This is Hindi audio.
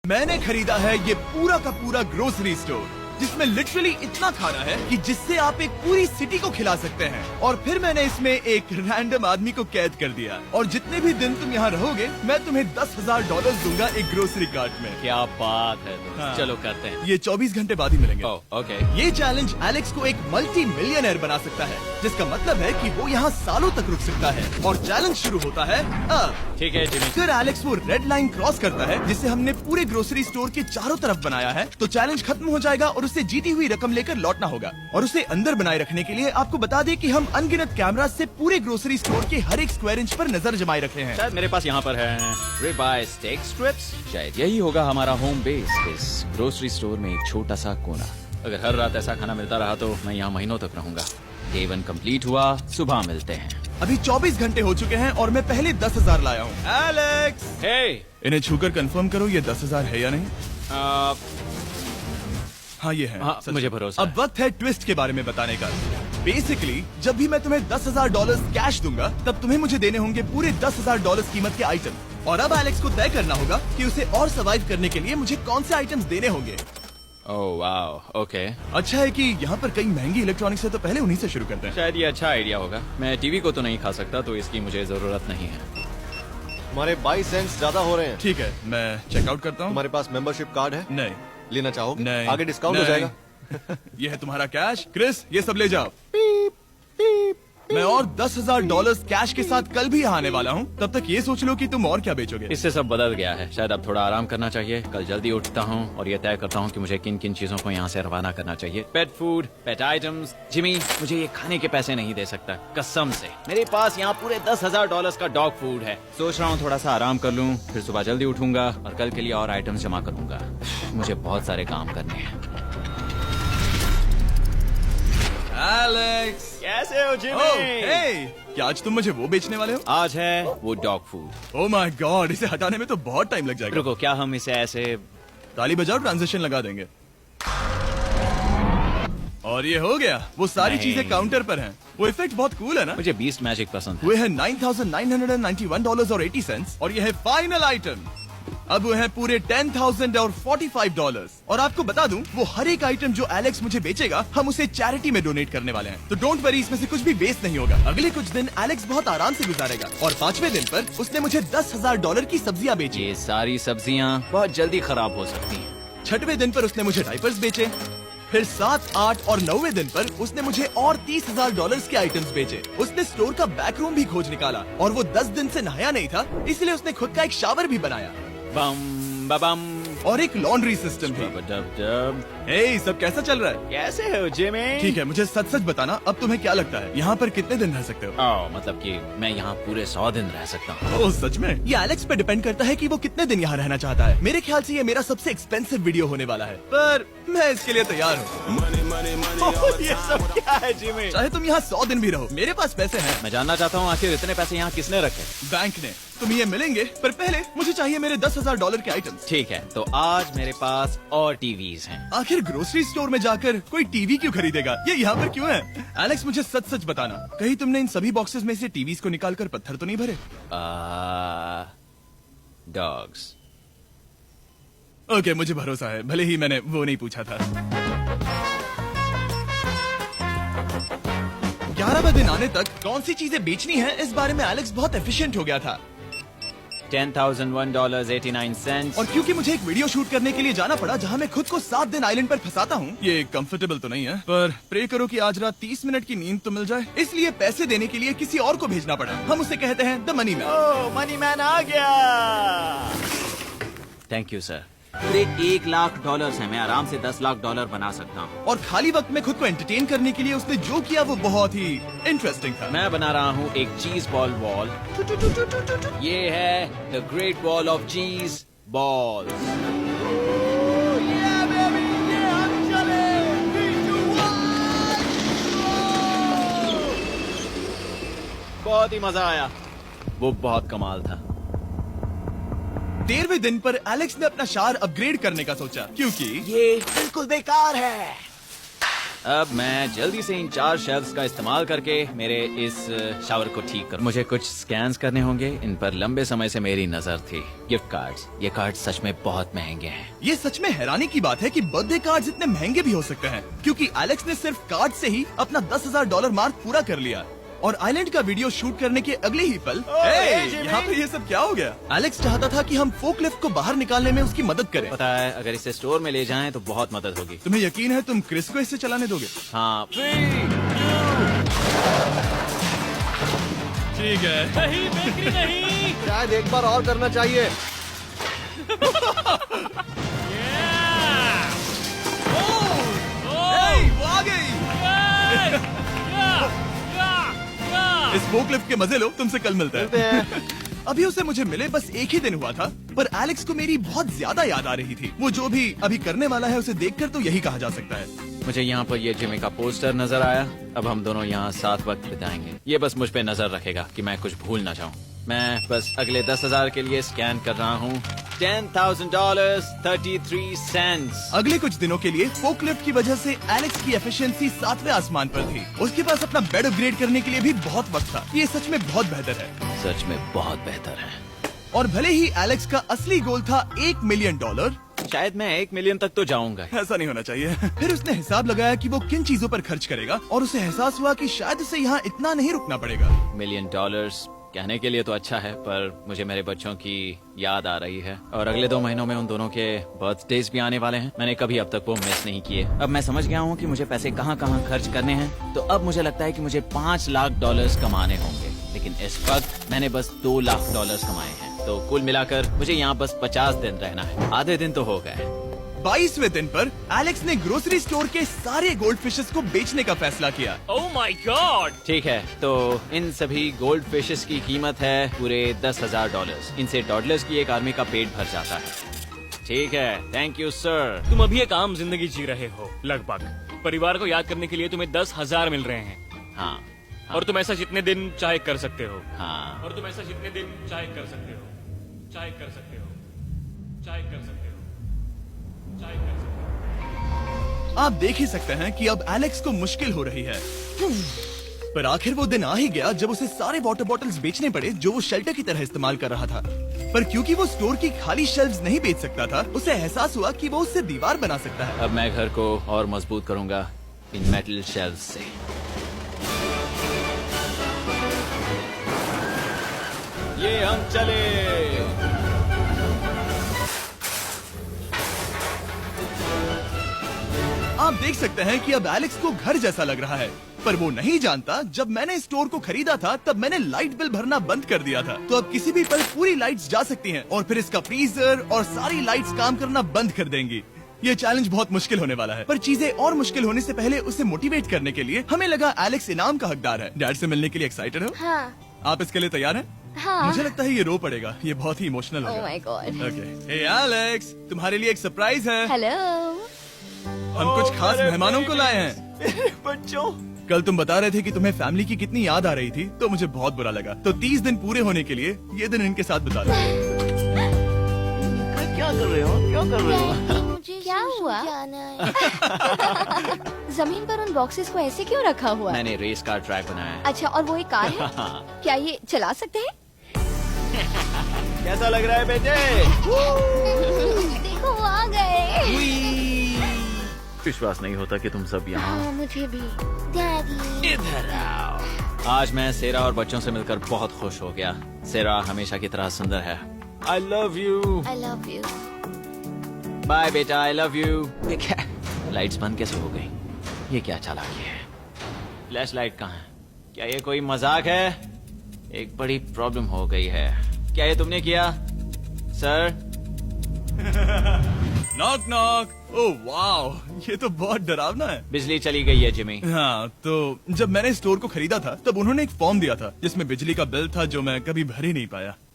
मैंने खरीदा है ये पूरा का पूरा ग्रोसरी स्टोर, जिसमें लिटरली इतना खाना है कि जिससे आप एक पूरी सिटी को खिला सकते हैं। और फिर मैंने इसमें एक रैंडम आदमी को कैद कर दिया, और जितने भी दिन तुम यहाँ रहोगे मैं तुम्हें $10,000 दूंगा एक ग्रोसरी कार्ट में। क्या बात है दोस्त। हाँ। चलो करते हैं। ये 24 घंटे बाद ही मिलेंगे। ओके। ये चैलेंज एलेक्स को एक मल्टी मिलियनर बना सकता है, जिसका मतलब है कि वो यहाँ सालों तक रुक सकता है। और चैलेंज शुरू होता है अब। ठीक है जिमी। अगर एलेक्स वो रेड लाइन क्रॉस करता है, जिसे हमने पूरे ग्रोसरी स्टोर के चारों तरफ बनाया है, तो चैलेंज खत्म हो जाएगा और उसे जीती हुई रकम लेकर लौटना होगा। और उसे अंदर बनाए रखने के लिए आपको बता दें कि हम अनगिनत कैमरा से पूरे ग्रोसरी स्टोर के हर एक स्क्वायर इंच पर नजर जमाए रखे हैं। शायद मेरे पास यहाँ पर है रिब आई स्टेक स्ट्रिप्स। शायद यही होगा हमारा होम बेस, इस ग्रोसरी स्टोर में एक छोटा सा कोना। अगर हर रात ऐसा खाना मिलता रहा तो मैं यहाँ महीनों तक रहूंगा। डे 1 कंप्लीट हुआ, सुबह मिलते हैं। अभी 24 घंटे हो चुके हैं और मैं पहले 10,000 लाया हूँ। एलेक्स, हे इन्हें छूकर कंफर्म करो ये 10,000 है या नहीं। हाँ ये है। हाँ, सच मुझे में। भरोसा अब वक्त है ट्विस्ट के बारे में बताने का। बेसिकली जब भी मैं तुम्हें $10,000 कैश दूंगा, तब तुम्हें मुझे देने होंगे पूरे $10,000 कीमत के आइटम। और अब एलेक्स को तय करना होगा कि उसे और सर्वाइव करने के लिए मुझे कौन से आइटम्स देने होंगे। Oh wow, okay. अच्छा है कि यहाँ पर कई महंगी इलेक्ट्रॉनिक्स है, तो पहले उन्हीं से शुरू करते हैं। शायद ये अच्छा आइडिया होगा। मैं टीवी को तो नहीं खा सकता, तो इसकी मुझे जरूरत नहीं है। हमारे 22 सेंट्स ज्यादा हो रहे हैं। ठीक है, मैं चेकआउट करता हूँ। हमारे पास मेंबरशिप कार्ड है, नहीं लेना चाहोगे? नहीं, आगे डिस्काउंट हो नहीं। जाएगा। ये है तुम्हारा कैश। क्रिस, ये सब ले जाओ। मैं और $10,000 कैश के साथ कल भी यहाँ आने वाला हूँ। तब तक ये सोच लो कि तुम और क्या बेचोगे। इससे सब बदल गया है। शायद अब थोड़ा आराम करना चाहिए। कल जल्दी उठता हूँ और ये तय करता हूँ कि मुझे किन किन चीजों को यहाँ से रवाना करना चाहिए। पेट फूड, पेट आइटम्स। जिमी, मुझे ये खाने के पैसे नहीं दे सकता, कसम से। मेरे पास यहाँ पूरे $10,000 का डॉग फूड है। सोच रहा हूँ थोड़ा सा आराम कर लूँ, फिर सुबह जल्दी उठूंगा और कल के लिए और आइटम्स जमा करूंगा। मुझे बहुत सारे काम करने हैं। एलेक्स, कैसे हो जिमी? ओह, हे, क्या आज तुम मुझे वो बेचने वाले हो? आज है वो dog food. Oh my God, इसे हटाने में तो बहुत टाइम लग जाएगा। रुको, क्या हम इसे ऐसे ताली बजाओ, ट्रांजिशन लगा देंगे। और ये हो गया। वो सारी नहीं। चीजें काउंटर पर हैं। वो इफेक्ट बहुत कूल है ना। मुझे बीस्ट मैजिक पसंद है। वो है $9,991.80 और ये है फाइनल आइटम। अब वो है पूरे $10,045 और आपको बता दूं, वो हर एक आइटम जो एलेक्स मुझे बेचेगा, हम उसे चैरिटी में डोनेट करने वाले हैं। तो डोंट वरी, इसमें से कुछ भी वेस्ट नहीं होगा। अगले कुछ दिन एलेक्स बहुत आराम से गुजारेगा और 5वें दिन पर उसने मुझे $10,000 की सब्जियां बेची। ये सारी सब्जियां बहुत जल्दी खराब हो सकती हैं। 6वें दिन पर उसने मुझे डायपर्स बेचे। फिर 7, 8 और 9वें दिन पर उसने मुझे और $30,000 के आइटम्स बेचे। उसने स्टोर का बैक रूम भी खोज निकाला और वो 10 दिन से नहाया नहीं था, इसलिए उसने खुद का एक शावर भी बनाया बम बम और एक लॉन्ड्री सिस्टम भी। डब। हे, सब कैसा चल रहा है? कैसे हो जिमी? ठीक है, मुझे सच सच बताना, अब तुम्हें क्या लगता है यहाँ पर कितने दिन रह सकते हो? मतलब कि मैं यहाँ पूरे 100 दिन रह सकता हूँ। ओह सच में? ये एलेक्स पे डिपेंड करता है कि वो कितने दिन यहाँ रहना चाहता है। मेरे ख्याल से ये मेरा सबसे एक्सपेंसिव वीडियो होने वाला है, पर मैं इसके लिए तैयार हूँ। ये सब क्या है जिमी? चाहे तुम यहाँ 100 दिन भी रहो, मेरे पास पैसे हैं। मैं जानना चाहता हूँ आखिर इतने पैसे यहाँ किसने रखे? बैंक ने। तुम ये मिलेंगे, पर पहले मुझे चाहिए मेरे $10,000 के आइटम्स। ठीक है, तो आज मेरे पास और टीवीज हैं। आखिर ग्रोसरी स्टोर में जाकर कोई टीवी क्यों खरीदेगा? ये यहाँ पर क्यों है? एलेक्स, मुझे सच सच बताना, कहीं तुमने इन सभी बॉक्सेस में से टीवीज को निकालकर पत्थर तो नहीं भरे? डॉग्स। ओके, मुझे भरोसा है, भले ही मैंने वो नहीं पूछा था। 11वें दिन आने तक कौन सी चीजें बेचनी है, इस बारे में एलेक्स बहुत एफिशिएंट हो गया था। $10,001.89। और क्योंकि मुझे एक वीडियो शूट करने के लिए जाना पड़ा, जहाँ मैं खुद को 7 दिन आइलैंड पर फंसाता हूँ। ये कंफर्टेबल तो नहीं है, पर प्रे करो कि आज रात 30 मिनट की नींद तो मिल जाए। इसलिए पैसे देने के लिए किसी और को भेजना पड़ा। हम उसे कहते हैं the money man. Oh, money man आ गया। Thank you sir. पूरे $1 लाख है। मैं आराम से $10 लाख बना सकता हूँ। और खाली वक्त में खुद को एंटरटेन करने के लिए उसने जो किया वो बहुत ही इंटरेस्टिंग था। मैं बना रहा हूँ एक चीज बॉल वॉल। ये है the great wall of cheese ball. बहुत ही मजा आया। वो बहुत कमाल था। 13वें दिन पर एलेक्स ने अपना शार अपग्रेड करने का सोचा, क्योंकि ये बिल्कुल बेकार है। अब मैं जल्दी से इन 4 शेल्फ्स का इस्तेमाल करके मेरे इस शावर को ठीक कर। मुझे कुछ स्कैन्स करने होंगे। इन पर लंबे समय से मेरी नजर थी। गिफ्ट कार्ड्स, ये कार्ड सच में बहुत महंगे हैं। ये सच में हैरानी की बात है कि बर्थडे कार्ड्स इतने महंगे भी हो सकते हैं, क्योंकि एलेक्स ने सिर्फ कार्ड से ही अपना $10,000 मार्क पूरा कर लिया। और आइलैंड का वीडियो शूट करने के अगले ही पल यहाँ पे ये सब क्या हो गया? एलेक्स चाहता था कि हम फोकलिफ्ट को बाहर निकालने में उसकी मदद करें। पता है, अगर इसे स्टोर में ले जाएं तो बहुत मदद होगी। तुम्हें यकीन है तुम क्रिस को इससे चलाने दोगे? हाँ, ठीक है। नहीं बेकरी नहीं। शायद एक बार और करना चाहिए। वो आ गई। इस फोकलिफ्ट के मजे लो, तुमसे कल मिलते हैं। अभी उसे मुझे मिले बस एक ही दिन हुआ था, पर एलेक्स को मेरी बहुत ज्यादा याद आ रही थी। वो जो भी अभी करने वाला है उसे देखकर तो यही कहा जा सकता है। मुझे यहाँ पर ये जिमी का पोस्टर नजर आया। अब हम दोनों यहाँ साथ वक्त बिताएंगे। ये बस मुझ पे नजर रखेगा कि मैं कुछ भूल ना जाऊँ। मैं बस अगले 10,000 के लिए स्कैन कर रहा हूँ। $10,000 33 सेंट्स। अगले कुछ दिनों के लिए फोकलिफ्ट की वजह से एलेक्स की एफिशिएंसी 7वें आसमान पर थी। उसके पास अपना बेड अपग्रेड करने के लिए भी बहुत वक्त था। ये सच में बहुत बेहतर है। सच में बहुत बेहतर है। और भले ही एलेक्स का असली गोल था $1 मिलियन, शायद मैं 1 मिलियन तक तो जाऊंगा। ऐसा नहीं होना चाहिए। फिर उसने हिसाब लगाया कि वो किन चीजों पर खर्च करेगा, और उसे एहसास हुआ कि शायद उसे यहाँ इतना नहीं रुकना पड़ेगा। $1 मिलियन कहने के लिए तो अच्छा है, पर मुझे मेरे बच्चों की याद आ रही है। और अगले 2 महीनों में उन दोनों के बर्थडेज भी आने वाले हैं। मैंने कभी अब तक वो मिस नहीं किए। अब मैं समझ गया हूँ कि मुझे पैसे कहाँ कहाँ खर्च करने हैं। तो अब मुझे लगता है कि मुझे $5 लाख कमाने होंगे। लेकिन इस वक्त मैंने बस $2 लाख कमाए हैं। तो कुल मिलाकर मुझे यहाँ बस 50 दिन रहना है। आधे दिन तो हो गए। 22वें दिन पर एलेक्स ने ग्रोसरी स्टोर के सारे गोल्ड फिशेस को बेचने का फैसला किया। Oh my God. ठीक है, तो इन सभी गोल्ड फिशेस की कीमत है पूरे $10,000। इनसे टॉडलर्स की एक आर्मी का पेट भर जाता है। ठीक है, थैंक यू सर। तुम अभी एक आम जिंदगी जी रहे हो लगभग। परिवार को याद करने के लिए तुम्हें 10,000 मिल रहे हैं। हाँ, और तुम ऐसा जितने दिन चाहे कर सकते हो। हाँ। और तुम ऐसा जितने दिन चाहे कर सकते हो। चाहे कर सकते हो। चाहे कर सकते हो। चाहे कर सकते हो। आप देख ही सकते हैं कि अब एलेक्स को मुश्किल हो रही है। पर आखिर वो दिन आ ही गया जब उसे सारे वाटर बॉटल्स बेचने पड़े जो वो शेल्टर की तरह इस्तेमाल कर रहा था। पर क्योंकि वो स्टोर की खाली शेल्फ्स नहीं बेच सकता था, उसे एहसास हुआ कि वो उससे दीवार बना सकता है। अब मैं घर को और मजबूत करूंगा इन मेटल शेल्फ्स से। ये हम चले। आप देख सकते हैं कि अब एलेक्स को घर जैसा लग रहा है। पर वो नहीं जानता, जब मैंने स्टोर को खरीदा था तब मैंने लाइट बिल भरना बंद कर दिया था। तो अब किसी भी पल पूरी लाइट्स जा सकती हैं, और फिर इसका फ्रीजर और सारी लाइट्स काम करना बंद कर देंगी। ये चैलेंज बहुत मुश्किल होने वाला है, पर चीजें और मुश्किल होने से पहले उसे मोटिवेट करने के लिए हमें लगा एलेक्स इनाम का हकदार है। डैड से मिलने के लिए एक्साइटेड हो? हाँ। आप इसके लिए तैयार हैं? हाँ। मुझे लगता है ये रो पड़ेगा। ये बहुत ही इमोशनल Oh होगा। my God. Okay, hey Alex, तुम्हारे लिए एक सरप्राइज है। हेलो। हम कुछ खास मेहमानों को लाए हैं। बच्चों, कल तुम बता रहे थे कि तुम्हें फैमिली की कितनी याद आ रही थी, तो मुझे बहुत बुरा लगा। तो 30 दिन पूरे होने के लिए ये दिन इनके साथ बिता लो। क्या कर रहे हो? क्या कर रहे हो? मुझे क्या हुआ? जमीन पर उन बॉक्सेस को ऐसे क्यों रखा हुआ? मैंने रेस कार ट्रैक बनाया है। अच्छा, और वो एक कार है? क्या ये चला सकते हैं? कैसा लग रहा है बेटे? देखो वो आ गए। विश्वास नहीं होता कि तुम सब यहाँ। हाँ, मुझे भी। डैडी। इधर आओ। आज मैं सेरा और बच्चों से मिलकर बहुत खुश हो गया। सेरा हमेशा की तरह सुंदर है। I love you। I love you। Bye बेटा, I love you। लाइट्स बंद कैसे हो गई? ये क्या चालाकी है? फ्लैश लाइट कहाँ है? क्या ये कोई मजाक है? एक बड़ी प्रॉब्लम हो गई है। क्या ये तुमने किया, sir? Knock knock. Oh wow, ये तो बहुत डरावना है। बिजली चली गई है जिमी। हाँ, तो जब मैंने स्टोर को खरीदा था तब उन्होंने एक फॉर्म दिया था जिसमें बिजली का बिल था जो मैं कभी भर ही नहीं पाया।